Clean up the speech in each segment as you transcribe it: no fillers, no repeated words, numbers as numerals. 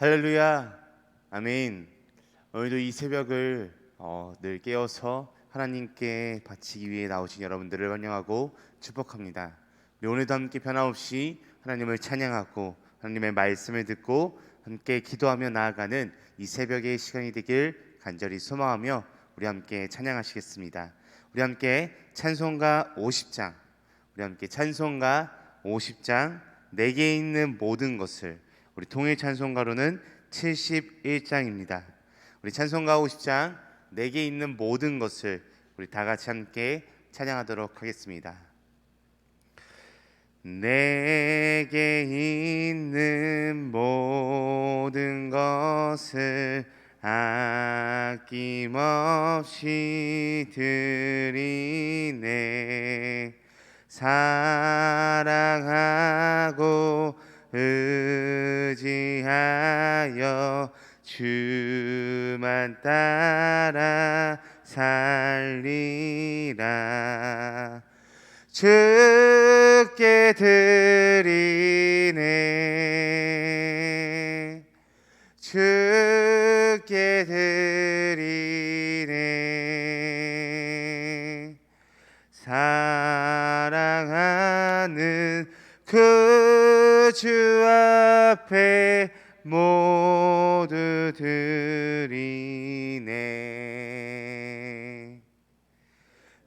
할렐루야, 아멘. 오늘도 이 새벽을 늘 깨어서 하나님께 바치기 위해 나오신 여러분들을 환영하고 축복합니다. 우리 오늘도 함께 변함없이 하나님을 찬양하고 하나님의 말씀을 듣고 함께 기도하며 나아가는 이 새벽의 시간이 되길 간절히 소망하며 우리 함께 찬양하시겠습니다. 우리 함께 찬송가 50장, 내게 있는 모든 것을, 우리 통일 찬송가로는 71장입니다. 우리 찬송가 50장 내게 있는 모든 것을 우리 다 같이 함께 찬양하도록 하겠습니다. 내게 있는 모든 것을 아낌없이 드리네. 사랑하고 의지하여 주만 따라 살리라. 주께 드리네. 주께 드리네. 사랑하는 그 주 앞에 모두 드리네.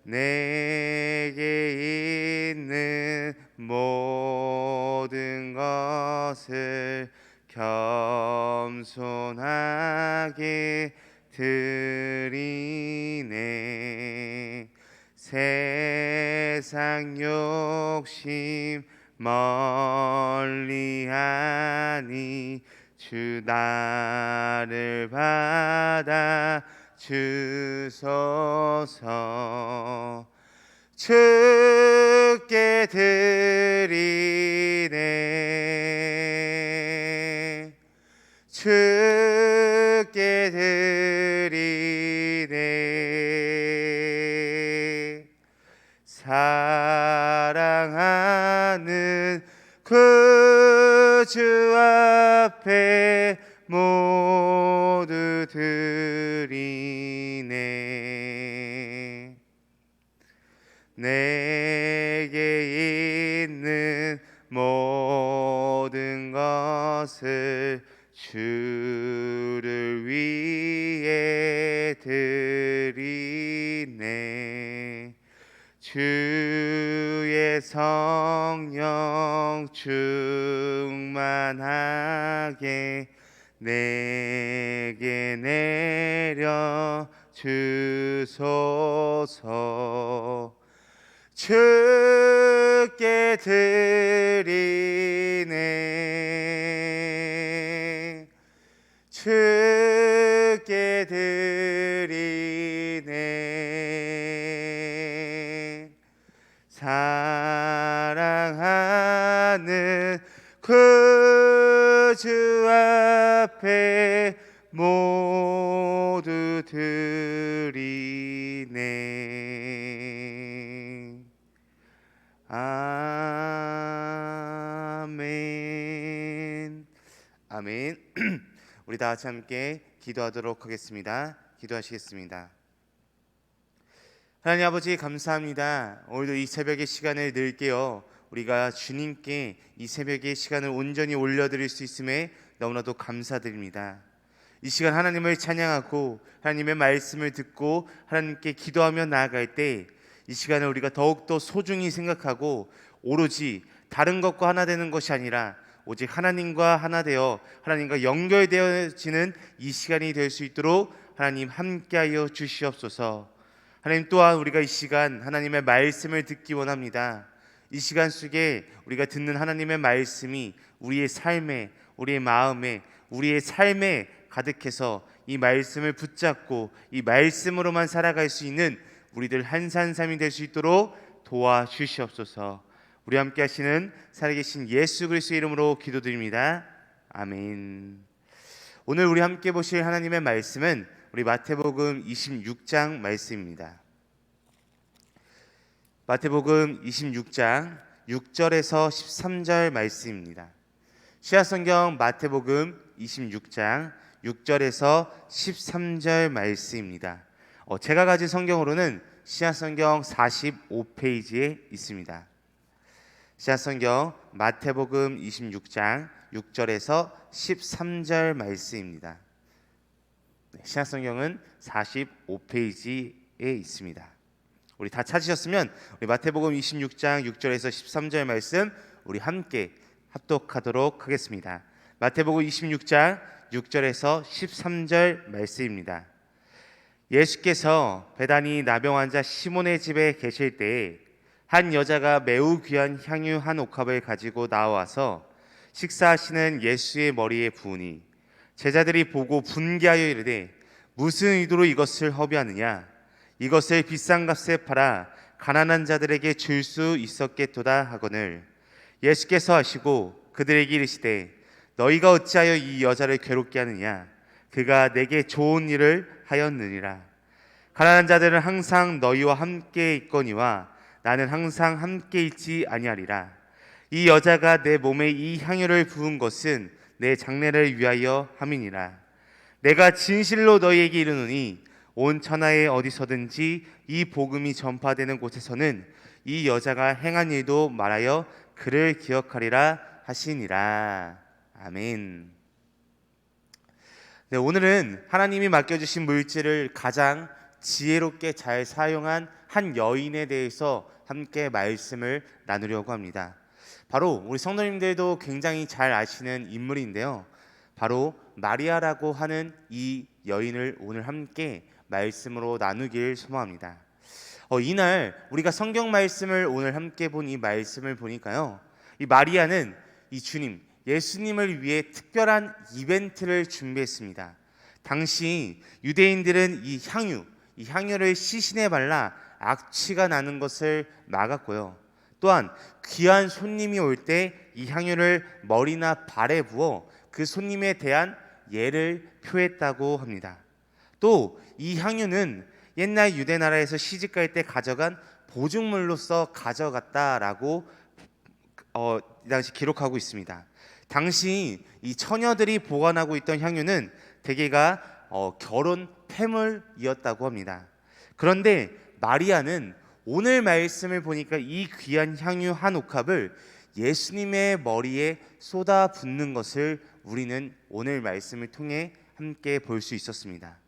내게 있는 모든 것을 겸손하게 드리네. 세상 욕심 멀리하니 주 나를 받아 주소서. 주께 드리네. 주께 드리네. 사랑하는 그 주 앞에 모두 드리네. 내게 있는 모든 것을 주를 위해 드리네. 주의 성령 충만하게 내게 내려 주소서. 주께 드리네. 주께 드리네. 사랑하는 그 주 앞에 모두 드리네. 아멘. 아멘. 우리 다 같이 함께 기도하도록 하겠습니다. 기도하시겠습니다. 하나님 아버지, 감사합니다. 오늘도 이 새벽의 시간을 늘 깨어 우리가 주님께 이 새벽의 시간을 온전히 올려드릴 수 있음에 너무나도 감사드립니다. 이 시간 하나님을 찬양하고 하나님의 말씀을 듣고 하나님께 기도하며 나아갈 때 이 시간을 우리가 더욱더 소중히 생각하고 오로지 다른 것과 하나 되는 것이 아니라 오직 하나님과 하나 되어 하나님과 연결되어지는 이 시간이 될 수 있도록 하나님 함께하여 주시옵소서. 하나님, 또한 우리가 이 시간 하나님의 말씀을 듣기 원합니다. 이 시간 속에 우리가 듣는 하나님의 말씀이 우리의 삶에, 우리의 마음에, 우리의 삶에 가득해서 이 말씀을 붙잡고 이 말씀으로만 살아갈 수 있는 우리들 한산삼이 될 수 있도록 도와주시옵소서. 우리 함께 하시는 살아계신 예수 그리스도의 이름으로 기도드립니다. 아멘. 오늘 우리 함께 보실 하나님의 말씀은 우리 마태복음 26장 말씀입니다. 마태복음 26장 6절에서 13절 말씀입니다. 시아성경 마태복음 26장 6절에서 13절 말씀입니다. 제가 가진 성경으로는 시아성경 45페이지에 있습니다. 시아성경 마태복음 26장 6절에서 13절 말씀입니다. 시아성경은 45페이지에 있습니다. 우리 다 찾으셨으면 우리 마태복음 26장 6절에서 13절 말씀 우리 함께 합독하도록 하겠습니다. 마태복음 26장 6절에서 13절 말씀입니다. 예수께서 베다니 나병 환자 시몬의 집에 계실 때에 한 여자가 매우 귀한 향유 한 옥합을 가지고 나와서 식사하시는 예수의 머리에 부으니 제자들이 보고 분개하여 이르되 무슨 의도로 이것을 허비하느냐? 이것을 비싼 값에 팔아 가난한 자들에게 줄 수 있었겠도다 하거늘 예수께서 하시고 그들에게 이르시되 너희가 어찌하여 이 여자를 괴롭게 하느냐? 그가 내게 좋은 일을 하였느니라. 가난한 자들은 항상 너희와 함께 있거니와 나는 항상 함께 있지 아니하리라. 이 여자가 내 몸에 이 향유를 부은 것은 내 장례를 위하여 함이니라. 내가 진실로 너희에게 이르노니 온 천하에 어디서든지 이 복음이 전파되는 곳에서는 이 여자가 행한 일도 말하여 그를 기억하리라 하시니라. 아멘. 네, 오늘은 하나님이 맡겨주신 물질을 가장 지혜롭게 잘 사용한 한 여인에 대해서 함께 말씀을 나누려고 합니다. 바로 우리 성도님들도 굉장히 잘 아시는 인물인데요. 바로 마리아라고 하는 이 여인을 오늘 함께 말씀으로 나누길 소망합니다. 이날 우리가 성경 말씀을 오늘 함께 본 이 말씀을 보니까요, 이 마리아는 이 주님 예수님을 위해 특별한 이벤트를 준비했습니다. 당시 유대인들은 이 향유를 시신에 발라 악취가 나는 것을 막았고요. 또한 귀한 손님이 올 때 이 향유를 머리나 발에 부어 그 손님에 대한 예를 표했다고 합니다. 또 이 향유는 옛날 유대 나라에서 시집갈 때 가져간 보증물로서 가져갔다라고 이 당시 기록하고 있습니다. 당시 이 처녀들이 보관하고 있던 향유는 대개가 결혼 폐물이었다고 합니다. 그런데 마리아는 오늘 말씀을 보니까 이 귀한 향유 한 옥합을 예수님의 머리에 쏟아붓는 것을 우리는 오늘 말씀을 통해 함께 볼 수 있었습니다.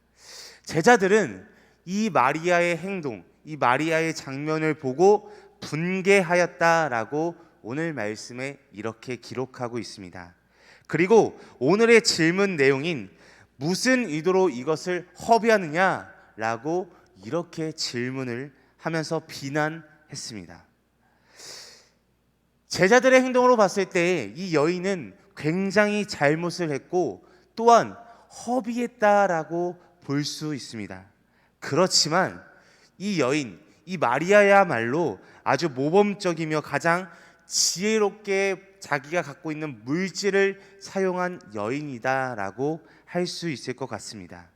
제자들은 이 마리아의 행동, 이 마리아의 장면을 보고 분개하였다라고 오늘 말씀에 이렇게 기록하고 있습니다. 그리고 오늘의 질문 내용인 무슨 의도로 이것을 허비하느냐라고 이렇게 질문을 하면서 비난했습니다. 제자들의 행동으로 봤을 때 이 여인은 굉장히 잘못을 했고 또한 허비했다라고 볼 수 있습니다. 그렇지만 이 여인, 이 마리아야말로 아주 모범적이며 가장 지혜롭게 자기가 갖고 있는 물질을 사용한 여인이다라고 할 수 있을 것 같습니다.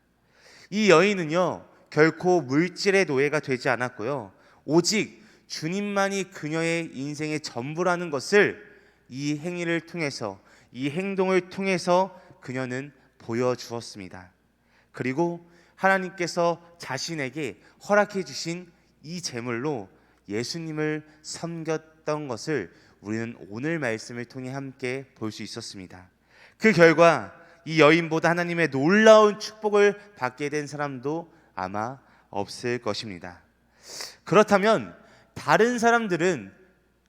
이 여인은요 결코 물질의 노예가 되지 않았고요, 오직 주님만이 그녀의 인생의 전부라는 것을 이 행위를 통해서, 이 행동을 통해서 그녀는 보여주었습니다. 그리고 하나님께서 자신에게 허락해 주신 이 제물로 예수님을 섬겼던 것을 우리는 오늘 말씀을 통해 함께 볼 수 있었습니다. 그 결과 이 여인보다 하나님의 놀라운 축복을 받게 된 사람도 아마 없을 것입니다. 그렇다면 다른 사람들은,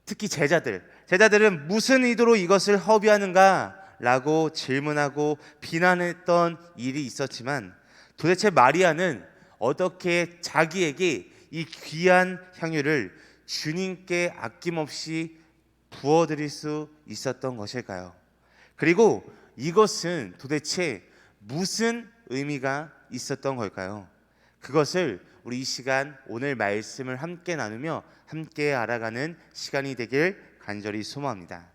특히 제자들은 무슨 의도로 이것을 허비하는가 라고 질문하고 비난했던 일이 있었지만 도대체 마리아는 어떻게 자기에게 이 귀한 향유를 주님께 아낌없이 부어드릴 수 있었던 것일까요? 그리고 이것은 도대체 무슨 의미가 있었던 걸까요? 그것을 우리 이 시간 오늘 말씀을 함께 나누며 함께 알아가는 시간이 되길 간절히 소망합니다.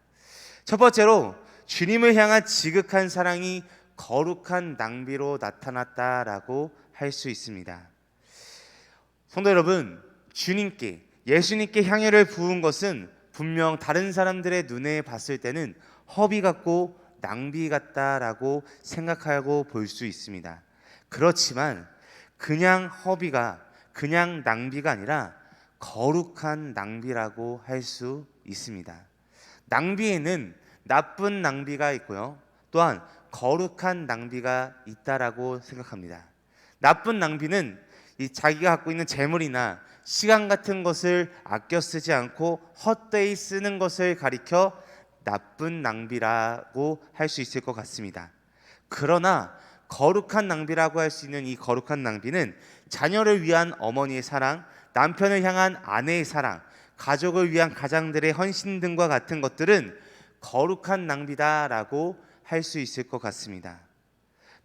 첫 번째로 주님을 향한 지극한 사랑이 거룩한 낭비로 나타났다라고 할 수 있습니다. 성도 여러분, 주님께, 예수님께 향유를 부은 것은 분명 다른 사람들의 눈에 봤을 때는 허비 같고 낭비 같다라고 생각하고 볼 수 있습니다. 그렇지만 그냥 허비가, 그냥 낭비가 아니라 거룩한 낭비라고 할 수 있습니다. 낭비에는 나쁜 낭비가 있고요, 또한 거룩한 낭비가 있다라고 생각합니다. 나쁜 낭비는 이 자기가 갖고 있는 재물이나 시간 같은 것을 아껴 쓰지 않고 헛되이 쓰는 것을 가리켜 나쁜 낭비라고 할 수 있을 것 같습니다. 그러나 거룩한 낭비라고 할 수 있는 이 거룩한 낭비는 자녀를 위한 어머니의 사랑, 남편을 향한 아내의 사랑, 가족을 위한 가장들의 헌신 등과 같은 것들은 거룩한 낭비다라고 할 수 있을 것 같습니다.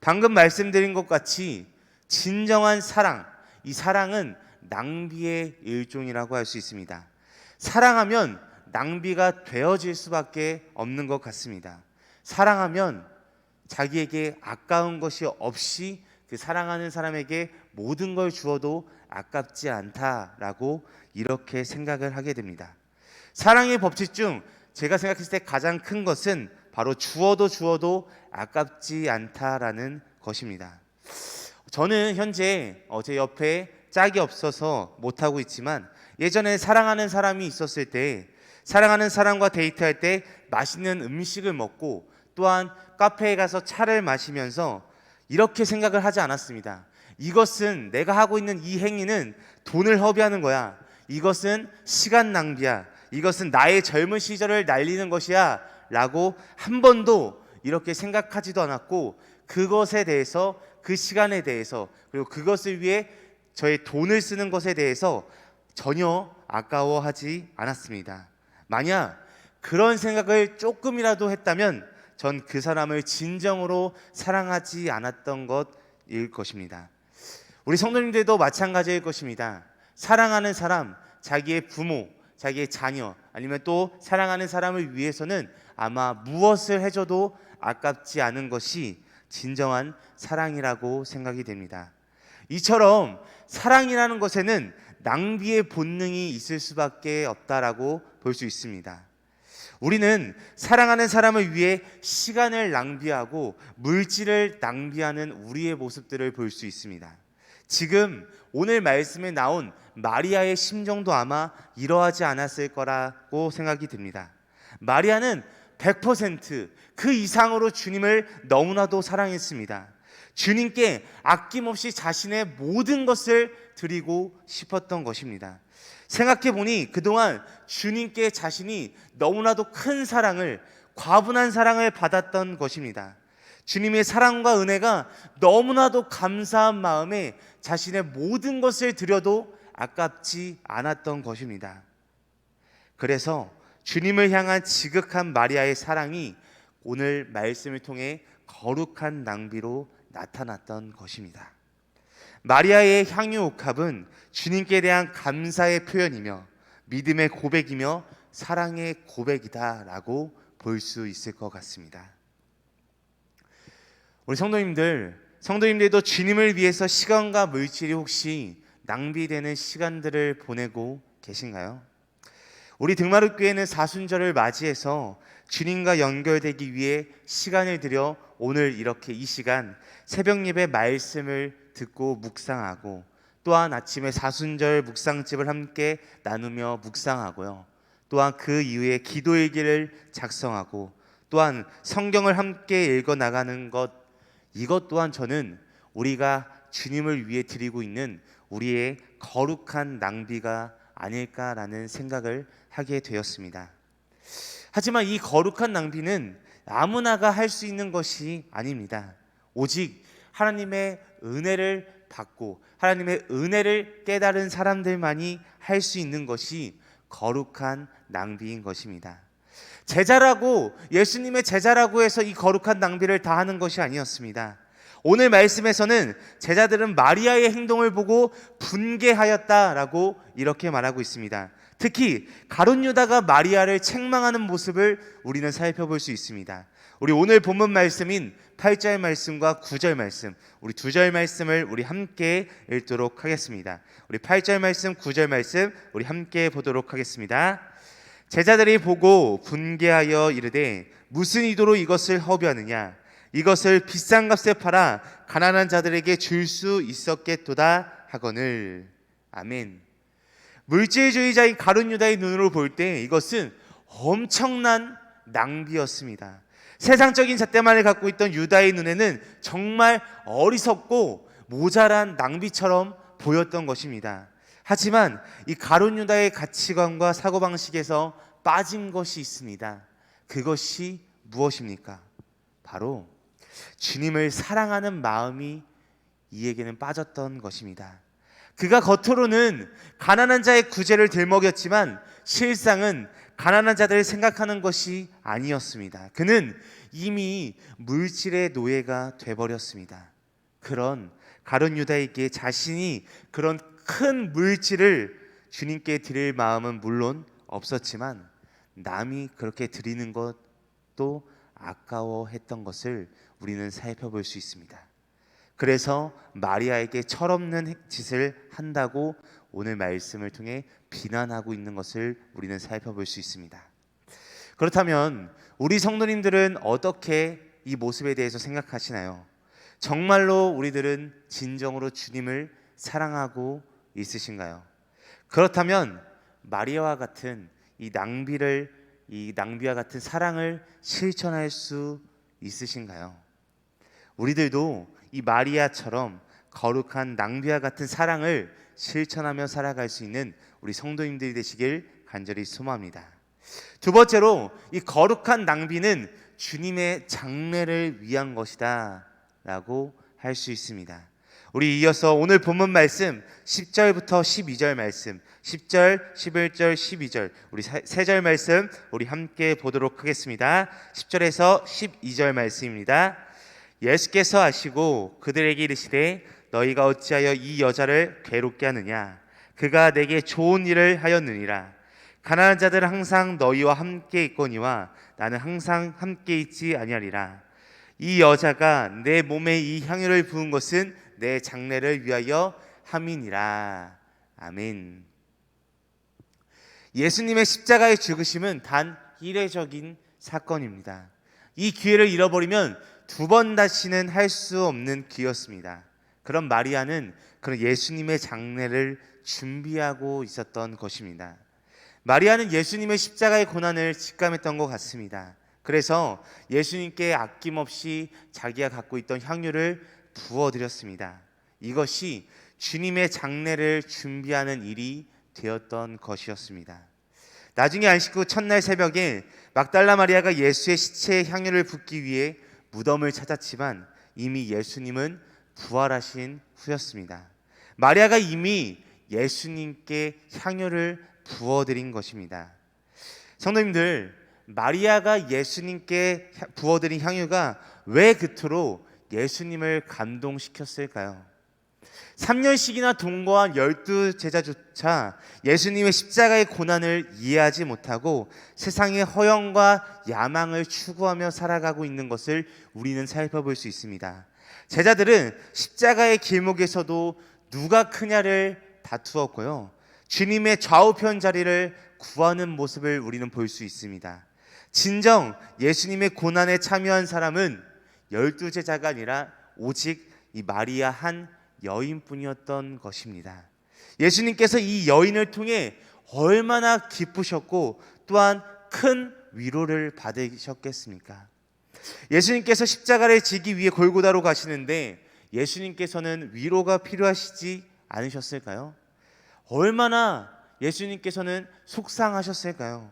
방금 말씀드린 것 같이 진정한 사랑, 이 사랑은 낭비의 일종이라고 할 수 있습니다. 사랑하면 낭비가 되어질 수밖에 없는 것 같습니다. 사랑하면 자기에게 아까운 것이 없이 그 사랑하는 사람에게 모든 걸 주어도 아깝지 않다라고 이렇게 생각을 하게 됩니다. 사랑의 법칙 중 제가 생각했을 때 가장 큰 것은 바로 주어도 아깝지 않다라는 것입니다. 저는 현재 제 옆에 짝이 없어서 못하고 있지만, 예전에 사랑하는 사람이 있었을 때, 사랑하는 사람과 데이트할 때 맛있는 음식을 먹고 또한 카페에 가서 차를 마시면서 이렇게 생각을 하지 않았습니다. 이것은, 내가 하고 있는 이 행위는 돈을 허비하는 거야. 이것은 시간 낭비야. 이것은 나의 젊은 시절을 날리는 것이야 라고 한 번도 이렇게 생각하지도 않았고, 그것에 대해서, 그 시간에 대해서, 그리고 그것을 위해 저의 돈을 쓰는 것에 대해서 전혀 아까워하지 않았습니다. 만약 그런 생각을 조금이라도 했다면 전 그 사람을 진정으로 사랑하지 않았던 것일 것입니다. 우리 성도님들도 마찬가지일 것입니다. 사랑하는 사람, 자기의 부모, 자기의 자녀, 아니면 또 사랑하는 사람을 위해서는 아마 무엇을 해줘도 아깝지 않은 것이 진정한 사랑이라고 생각이 됩니다. 이처럼 사랑이라는 것에는 낭비의 본능이 있을 수밖에 없다라고 볼 수 있습니다. 우리는 사랑하는 사람을 위해 시간을 낭비하고 물질을 낭비하는 우리의 모습들을 볼 수 있습니다. 지금 오늘 말씀에 나온 마리아의 심정도 아마 이러하지 않았을 거라고 생각이 듭니다. 마리아는 100% 그 이상으로 주님을 너무나도 사랑했습니다. 주님께 아낌없이 자신의 모든 것을 드리고 싶었던 것입니다. 생각해보니 그동안 주님께 자신이 너무나도 큰 사랑을, 과분한 사랑을 받았던 것입니다. 주님의 사랑과 은혜가 너무나도 감사한 마음에 자신의 모든 것을 드려도 아깝지 않았던 것입니다. 그래서 주님을 향한 지극한 마리아의 사랑이 오늘 말씀을 통해 거룩한 낭비로 나타났던 것입니다. 마리아의 향유 옥합은 주님께 대한 감사의 표현이며 믿음의 고백이며 사랑의 고백이다라고 볼 수 있을 것 같습니다. 우리 성도님들도 주님을 위해서 시간과 물질이 혹시 낭비되는 시간들을 보내고 계신가요? 우리 등마룻교회는 사순절을 맞이해서 주님과 연결되기 위해 시간을 들여 오늘 이렇게 이 시간 새벽 예배 말씀을 듣고 묵상하고, 또한 아침에 사순절 묵상집을 함께 나누며 묵상하고요, 또한 그 이후에 기도일기를 작성하고, 또한 성경을 함께 읽어 나가는 것, 이것 또한 저는 우리가 주님을 위해 드리고 있는 우리의 거룩한 낭비가 아닐까라는 생각을 하게 되었습니다. 하지만 이 거룩한 낭비는 아무나가 할 수 있는 것이 아닙니다. 오직 하나님의 은혜를 받고 하나님의 은혜를 깨달은 사람들만이 할 수 있는 것이 거룩한 낭비인 것입니다. 제자라고, 예수님의 제자라고 해서 이 거룩한 낭비를 다 하는 것이 아니었습니다. 오늘 말씀에서는 제자들은 마리아의 행동을 보고 분개하였다라고 이렇게 말하고 있습니다. 특히 가룟 유다가 마리아를 책망하는 모습을 우리는 살펴볼 수 있습니다. 우리 오늘 본문 말씀인 8절 말씀과 9절 말씀, 우리 두 절 말씀을 우리 함께 읽도록 하겠습니다. 우리 8절 말씀, 9절 말씀 우리 함께 보도록 하겠습니다. 제자들이 보고 분개하여 이르되 무슨 의도로 이것을 허비하느냐? 이것을 비싼 값에 팔아 가난한 자들에게 줄 수 있었겠도다 하거늘. 아멘. 물질주의자인 가룟 유다의 눈으로 볼 때 이것은 엄청난 낭비였습니다. 세상적인 잣대만을 갖고 있던 유다의 눈에는 정말 어리석고 모자란 낭비처럼 보였던 것입니다. 하지만 이 가룟 유다의 가치관과 사고방식에서 빠진 것이 있습니다. 그것이 무엇입니까? 바로 주님을 사랑하는 마음이 이에게는 빠졌던 것입니다. 그가 겉으로는 가난한 자의 구제를 들먹였지만 실상은 가난한 자들을 생각하는 것이 아니었습니다. 그는 이미 물질의 노예가 돼버렸습니다. 그런 가룟 유다에게 자신이 그런 큰 물질을 주님께 드릴 마음은 물론 없었지만 남이 그렇게 드리는 것도 아까워했던 것을 우리는 살펴볼 수 있습니다. 그래서 마리아에게 철없는 짓을 한다고 오늘 말씀을 통해 비난하고 있는 것을 우리는 살펴볼 수 있습니다. 그렇다면 우리 성도님들은 어떻게 이 모습에 대해서 생각하시나요? 정말로 우리들은 진정으로 주님을 사랑하고 있으신가요? 그렇다면 마리아와 같은 이 낭비와 같은 사랑을 실천할 수 있으신가요? 우리들도 이 마리아처럼 거룩한 낭비와 같은 사랑을 실천하며 살아갈 수 있는 우리 성도님들이 되시길 간절히 소망합니다. 두 번째로 이 거룩한 낭비는 주님의 장래를 위한 것이다 라고 할 수 있습니다. 우리 이어서 오늘 본문 말씀 10절부터 12절 말씀, 10절, 11절, 12절 우리 세 절 말씀 우리 함께 보도록 하겠습니다. 10절에서 12절 말씀입니다. 예수께서 아시고 그들에게 이르시되 너희가 어찌하여 이 여자를 괴롭게 하느냐? 그가 내게 좋은 일을 하였느니라. 가난한 자들은 항상 너희와 함께 있거니와 나는 항상 함께 있지 아니하리라. 이 여자가 내 몸에 이 향유를 부은 것은 내 장래를 위하여 함이니라. 아멘. 예수님의 십자가의 죽으심은 단 이례적인 사건입니다. 이 기회를 잃어버리면 두 번 다시는 할 수 없는 기회였습니다. 그런 마리아는 그런 예수님의 장례를 준비하고 있었던 것입니다. 마리아는 예수님의 십자가의 고난을 직감했던 것 같습니다. 그래서 예수님께 아낌없이 자기가 갖고 있던 향유를 부어드렸습니다. 이것이 주님의 장례를 준비하는 일이 되었던 것이었습니다. 나중에 안식 후 첫날 새벽에 막달라 마리아가 예수의 시체에 향유를 붓기 위해 무덤을 찾았지만 이미 예수님은 부활하신 후였습니다. 마리아가 이미 예수님께 향유를 부어드린 것입니다. 성도님들, 마리아가 예수님께 부어드린 향유가 왜 그토록 예수님을 감동시켰을까요? 3년씩이나 동거한 12제자조차 예수님의 십자가의 고난을 이해하지 못하고 세상의 허영과 야망을 추구하며 살아가고 있는 것을 우리는 살펴볼 수 있습니다. 제자들은 십자가의 길목에서도 누가 크냐를 다투었고요, 주님의 좌우편 자리를 구하는 모습을 우리는 볼 수 있습니다. 진정 예수님의 고난에 참여한 사람은 12제자가 아니라 오직 이 마리아 한 여인뿐이었던 것입니다. 예수님께서 이 여인을 통해 얼마나 기쁘셨고 또한 큰 위로를 받으셨겠습니까? 예수님께서 십자가를 지기 위해 골고다로 가시는데 예수님께서는 위로가 필요하시지 않으셨을까요? 얼마나 예수님께서는 속상하셨을까요?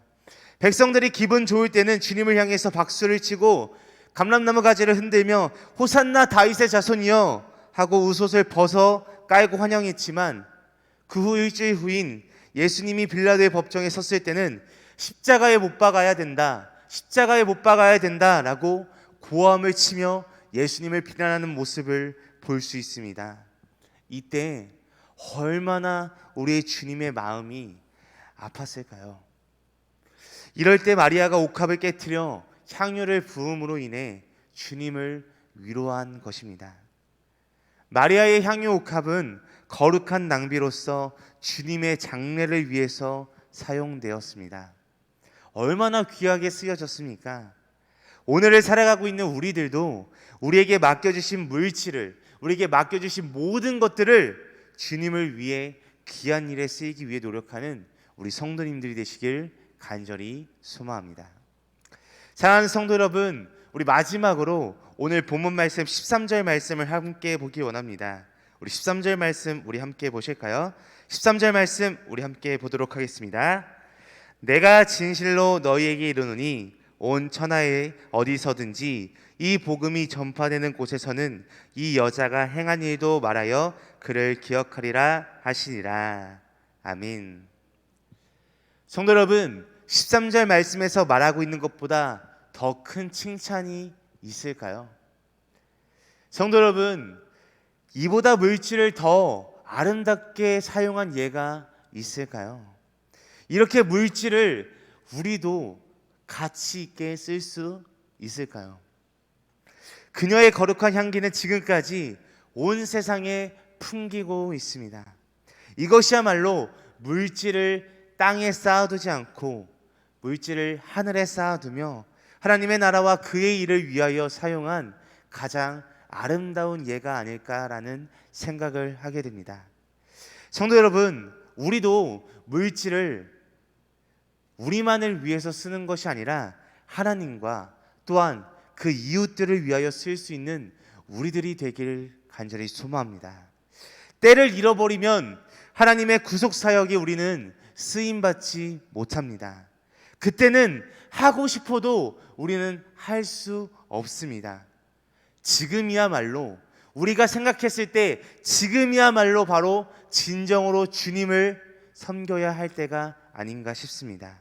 백성들이 기분 좋을 때는 주님을 향해서 박수를 치고 감람나무 가지를 흔들며 호산나 다윗의 자손이여 하고 웃옷을 벗어 깔고 환영했지만 그 후 일주일 후인 예수님이 빌라도의 법정에 섰을 때는 십자가에 못 박아야 된다, 십자가에 못 박아야 된다 라고 고함을 치며 예수님을 비난하는 모습을 볼 수 있습니다. 이때 얼마나 우리의 주님의 마음이 아팠을까요? 이럴 때 마리아가 옥합을 깨트려 향유를 부음으로 인해 주님을 위로한 것입니다. 마리아의 향유 옥합은 거룩한 낭비로서 주님의 장례를 위해서 사용되었습니다. 얼마나 귀하게 쓰여졌습니까? 오늘을 살아가고 있는 우리들도 우리에게 맡겨주신 물질을, 우리에게 맡겨주신 모든 것들을 주님을 위해 귀한 일에 쓰이기 위해 노력하는 우리 성도님들이 되시길 간절히 소망합니다. 사랑하는 성도 여러분, 우리 마지막으로 오늘 본문 말씀 13절 말씀을 함께 보기 원합니다. 우리 13절 말씀 우리 함께 보실까요? 13절 말씀 우리 함께 보도록 하겠습니다. 내가 진실로 너희에게 이르노니 온 천하에 어디서든지 이 복음이 전파되는 곳에서는 이 여자가 행한 일도 말하여 그를 기억하리라 하시니라. 아멘. 성도 여러분, 13절 말씀에서 말하고 있는 것보다 더 큰 칭찬이 있을까요? 성도 여러분, 이보다 물질을 더 아름답게 사용한 예가 있을까요? 이렇게 물질을 우리도 가치 있게 쓸 수 있을까요? 그녀의 거룩한 향기는 지금까지 온 세상에 풍기고 있습니다. 이것이야말로 물질을 땅에 쌓아두지 않고 물질을 하늘에 쌓아두며 하나님의 나라와 그의 일을 위하여 사용한 가장 아름다운 예가 아닐까라는 생각을 하게 됩니다. 성도 여러분, 우리도 물질을 우리만을 위해서 쓰는 것이 아니라 하나님과 또한 그 이웃들을 위하여 쓸 수 있는 우리들이 되길 간절히 소망합니다. 때를 잃어버리면 하나님의 구속 사역에 우리는 쓰임받지 못합니다. 그때는 하고 싶어도 우리는 할 수 없습니다. 지금이야말로 우리가 생각했을 때 지금이야말로 바로 진정으로 주님을 섬겨야 할 때가 아닌가 싶습니다.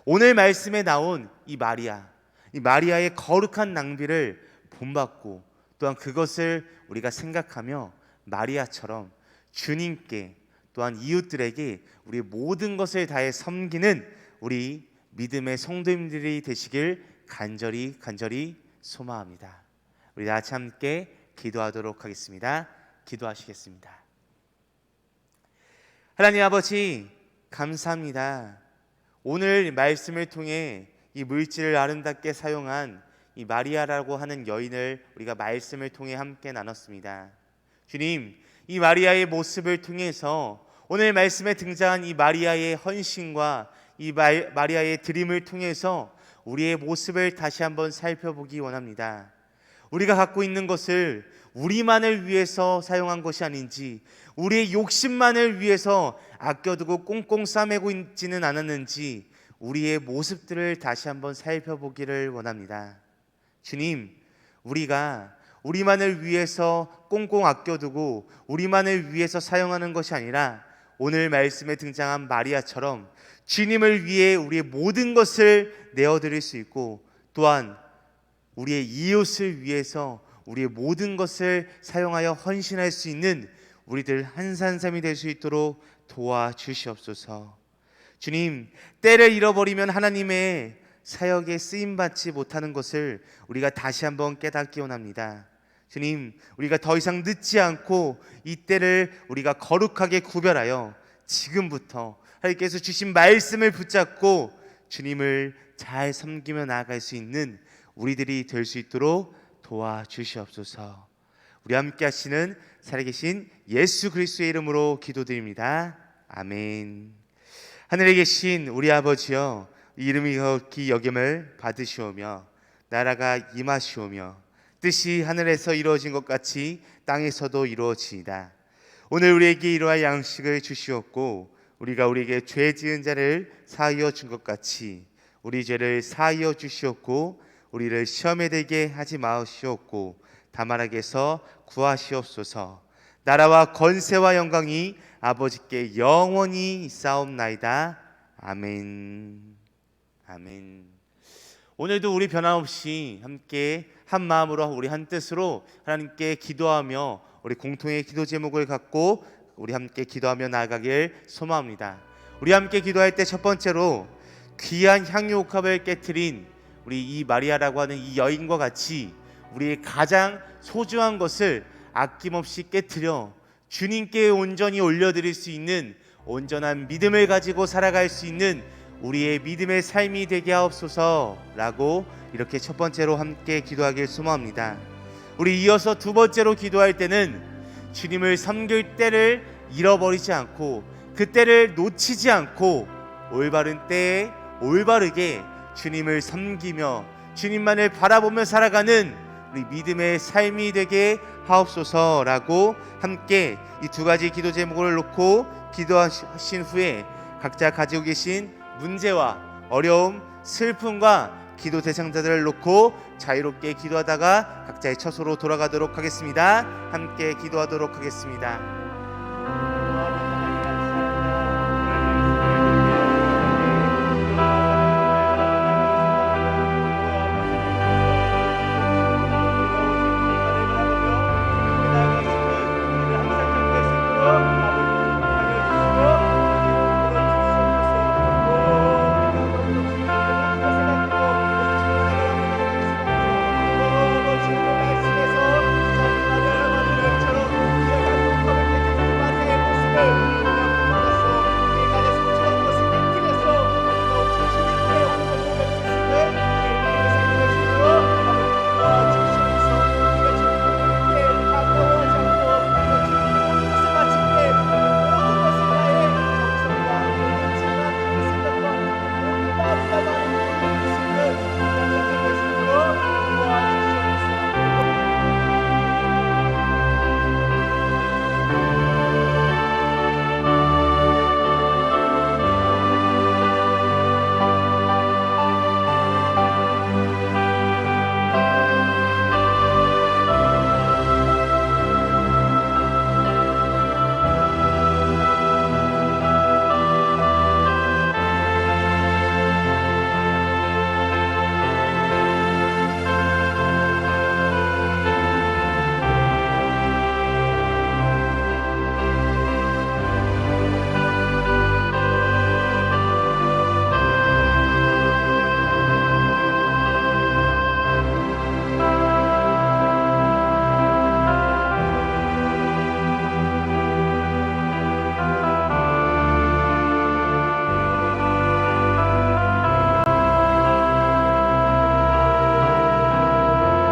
오늘 말씀에 나온 이 마리아의 거룩한 낭비를 본받고 또한 그것을 우리가 생각하며 마리아처럼 주님께 또한 이웃들에게 우리 모든 것을 다해 섬기는 우리 믿음의 성도님들이 되시길 간절히 소망합니다. 우리 다 같이 함께 기도하도록 하겠습니다. 기도하시겠습니다. 하나님 아버지, 감사합니다. 오늘 말씀을 통해 이 물질을 아름답게 사용한 이 마리아라고 하는 여인을 우리가 말씀을 통해 함께 나눴습니다. 주님, 이 마리아의 모습을 통해서 오늘 말씀에 등장한 이 마리아의 헌신과 이 마리아의 드림을 통해서 우리의 모습을 다시 한번 살펴보기 원합니다. 우리가 갖고 있는 것을 우리만을 위해서 사용한 것이 아닌지, 우리의 욕심만을 위해서 아껴두고 꽁꽁 싸매고 있지는 않았는지 우리의 모습들을 다시 한번 살펴보기를 원합니다. 주님, 우리가 우리만을 위해서 꽁꽁 아껴두고 우리만을 위해서 사용하는 것이 아니라 오늘 말씀에 등장한 마리아처럼 주님을 위해 우리의 모든 것을 내어드릴 수 있고 또한 우리의 이웃을 위해서 우리의 모든 것을 사용하여 헌신할 수 있는 우리들 한산삼이 될 수 있도록 도와주시옵소서. 주님, 때를 잃어버리면 하나님의 사역에 쓰임받지 못하는 것을 우리가 다시 한번 깨닫기 원합니다. 주님, 우리가 더 이상 늦지 않고 이 때를 우리가 거룩하게 구별하여 지금부터 하나님께서 주신 말씀을 붙잡고 주님을 잘 섬기며 나아갈 수 있는 우리들이 될 수 있도록 도와주시옵소서. 우리 함께 하시는 살아계신 예수 그리스도의 이름으로 기도드립니다. 아멘. 하늘에 계신 우리 아버지여, 이름이 거룩히 여김을 받으시오며 나라가 임하시오며 뜻이 하늘에서 이루어진 것 같이 땅에서도 이루어지이다. 오늘 우리에게 이러한 양식을 주시옵고 우리가 우리에게 죄 지은 자를 사하여 준 것 같이 우리 죄를 사하여 주시옵고 우리를 시험에 들게 하지 마시옵고 다만 악에서 구하시옵소서. 나라와 권세와 영광이 아버지께 영원히 있사옵나이다. 아멘. 아멘. 오늘도 우리 변함없이 함께 한 마음으로 우리 한 뜻으로 하나님께 기도하며 우리 공통의 기도 제목을 갖고 우리 함께 기도하며 나아가길 소망합니다. 우리 함께 기도할 때 첫 번째로 귀한 향유옥합을 깨트린 우리 이 마리아라고 하는 이 여인과 같이 우리의 가장 소중한 것을 아낌없이 깨트려 주님께 온전히 올려드릴 수 있는 온전한 믿음을 가지고 살아갈 수 있는 우리의 믿음의 삶이 되게 하옵소서라고 이렇게 첫 번째로 함께 기도하길 소망합니다. 우리 이어서 두 번째로 기도할 때는 주님을 섬길 때를 잃어버리지 않고 그 때를 놓치지 않고 올바른 때에 올바르게 주님을 섬기며 주님만을 바라보며 살아가는 우리 믿음의 삶이 되게 하옵소서라고 함께 이 두 가지 기도 제목을 놓고 기도하신 후에 각자 가지고 계신 문제와 어려움, 슬픔과 기도 대상자들을 놓고 자유롭게 기도하다가 각자의 처소로 돌아가도록 하겠습니다. 함께 기도하도록 하겠습니다.